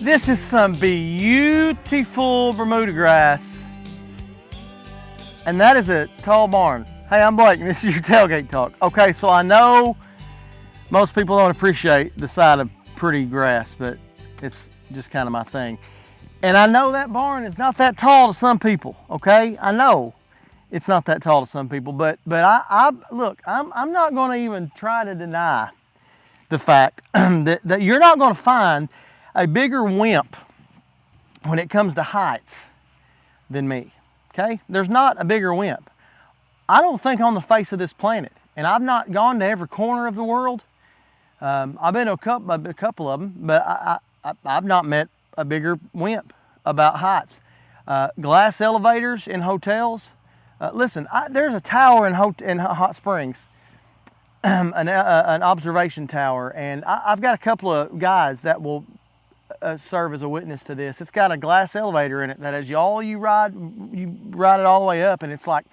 This is some beautiful Bermuda grass. And that is a tall barn. Hey, I'm Blake, and this is your Tailgate Talk. Okay, so I know most people don't appreciate the sight of pretty grass, but it's just kind of my thing. And I know that barn is not that tall to some people, okay? I know it's not that tall to some people, but look, I'm not going to even try to deny the fact that you're not going to find a bigger wimp when it comes to heights than me. Okay, there's not a bigger wimp. I don't think on the face of this planet, and I've not gone to every corner of the world. I've been to a couple of them, but I've not met a bigger wimp about heights. Glass elevators in hotels. Listen, there's a tower in Hot Springs, an observation tower, and I've got a couple of guys that will serve as a witness to this. It's got a glass elevator in it that as you ride it all the way up, and it's like,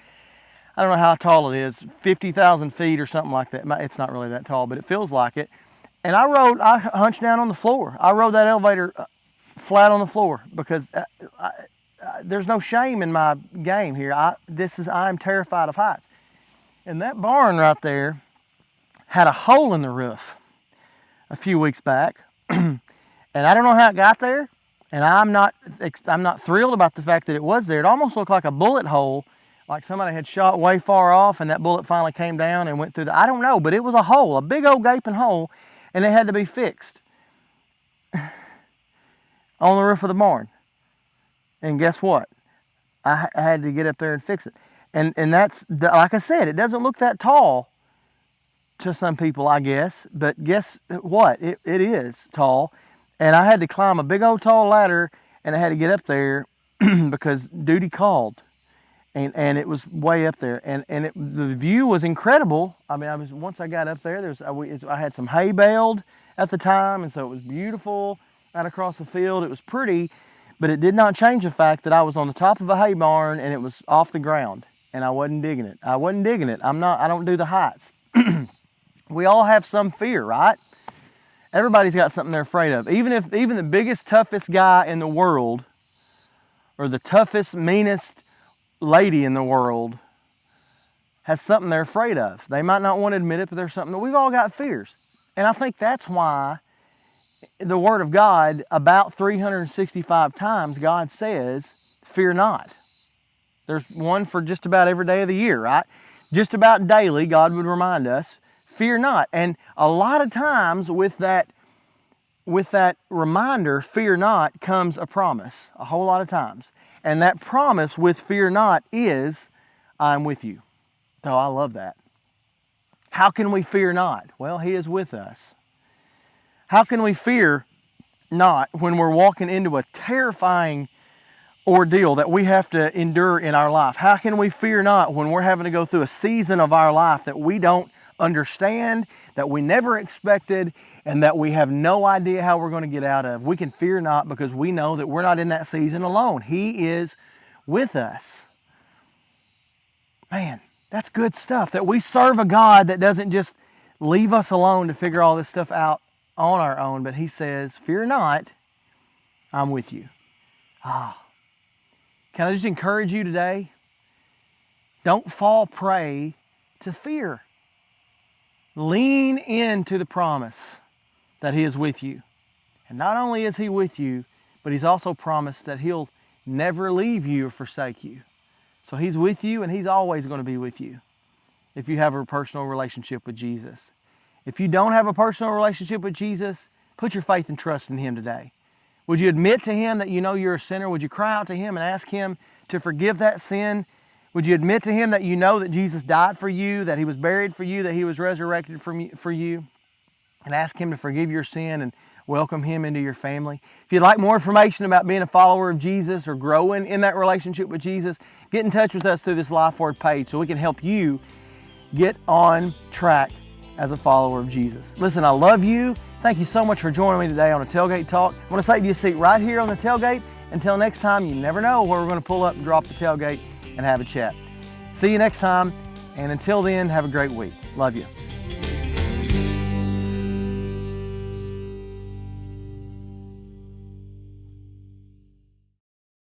I don't know how tall it is, 50,000 feet or something like that. It's not really that tall, but it feels like it. And I hunched down on the floor. I rode that elevator flat on the floor because there's no shame in my game here. I'm terrified of heights. And that barn right there had a hole in the roof a few weeks back. And I don't know how it got there, and I'm not thrilled about the fact that it was there. It almost looked like a bullet hole, like somebody had shot way far off, and that bullet finally came down and went through I don't know, but it was a hole, a big old gaping hole, and it had to be fixed on the roof of the barn. And guess what? I had to get up there and fix it. And that's, like I said, it doesn't look that tall to some people, I guess, but guess what? It is tall. And I had to climb a big old tall ladder, and I had to get up there because duty called, and it was way up there, and the view was incredible. I mean, once I got up there, I had some hay baled at the time, and so it was beautiful out across the field. It was pretty, but it did not change the fact that I was on the top of a hay barn and it was off the ground, and I wasn't digging it. I don't do the heights. We all have some fear, right? Everybody's got something they're afraid of. Even the biggest, toughest guy in the world, or the toughest, meanest lady in the world, has something they're afraid of. They might not want to admit it, but there's something. We've all got fears. And I think that's why the Word of God, about 365 times, God says, fear not. There's one for just about every day of the year, right? Just about daily, God would remind us, fear not. And a lot of times with that reminder, fear not, comes a promise. A whole lot of times. And that promise with fear not is, I'm with you. Oh, I love that. How can we fear not? Well, He is with us. How can we fear not when we're walking into a terrifying ordeal that we have to endure in our life? How can we fear not when we're having to go through a season of our life that we don't understand, that we never expected, and that we have no idea how we're going to get out of? We can fear not because we know that we're not in that season alone. He is with us. Man, that's good stuff. That we serve a God that doesn't just leave us alone to figure all this stuff out on our own, but He says, fear not, I'm with you. Can I just encourage you today? Don't fall prey to fear. Lean into the promise that He is with you. And not only is He with you, but He's also promised that He'll never leave you or forsake you. So He's with you, and He's always going to be with you if you have a personal relationship with Jesus. If you don't have a personal relationship with Jesus, put your faith and trust in Him today. Would you admit to Him that you know you're a sinner? Would you cry out to Him and ask Him to forgive that sin? Would you admit to Him that you know that Jesus died for you, that He was buried for you, that He was resurrected for you, and ask Him to forgive your sin and welcome Him into your family? If you'd like more information about being a follower of Jesus or growing in that relationship with Jesus, get in touch with us through this Lifeword page so we can help you get on track as a follower of Jesus. Listen, I love you. Thank you so much for joining me today on a Tailgate Talk. I want to save you a seat right here on the tailgate. Until next time, you never know where we're going to pull up and drop the tailgate and have a chat. See you next time, and until then, have a great week. Love you.